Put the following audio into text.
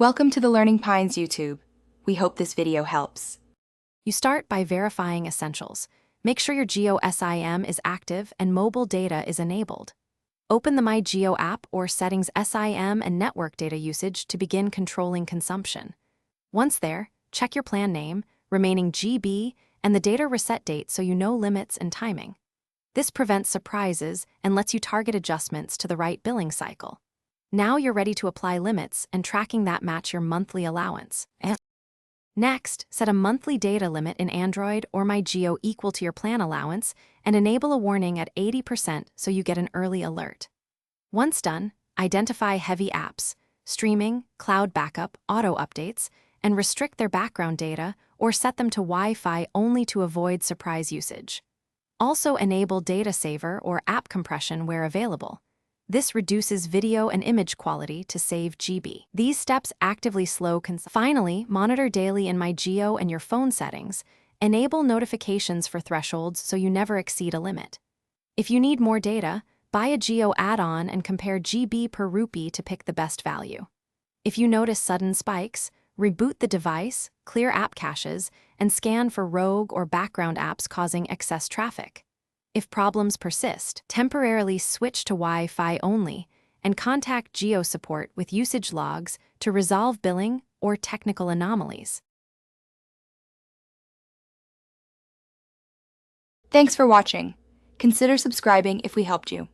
Welcome to the Learning Pines YouTube. We hope this video helps. You start by verifying essentials. Make sure your Geo SIM is active and mobile data is enabled. Open the My Geo app or Settings SIM and network data usage to begin controlling consumption. Once there, check your plan name, remaining GB, and the data reset date so you know limits and timing. This prevents surprises and lets you target adjustments to the right billing cycle. Now you're ready to apply limits and tracking that match your monthly allowance. Next, set a monthly data limit in Android or My Geo equal to your plan allowance and enable a warning at 80% so you get an early alert. Once done, identify heavy apps, streaming, cloud backup, auto updates, and restrict their background data or set them to Wi-Fi only to avoid surprise usage. Also enable data saver or app compression where available. This reduces video and image quality to save GB. These steps actively slow consumption. Finally, monitor daily in My Geo and your phone settings. Enable notifications for thresholds so you never exceed a limit. If you need more data, buy a Geo add-on and compare GB per rupee to pick the best value. If you notice sudden spikes, reboot the device, clear app caches, and scan for rogue or background apps causing excess traffic. If problems persist, temporarily switch to Wi-Fi only and contact Geo support with usage logs to resolve billing or technical anomalies. Thanks for watching. Consider subscribing if we helped you.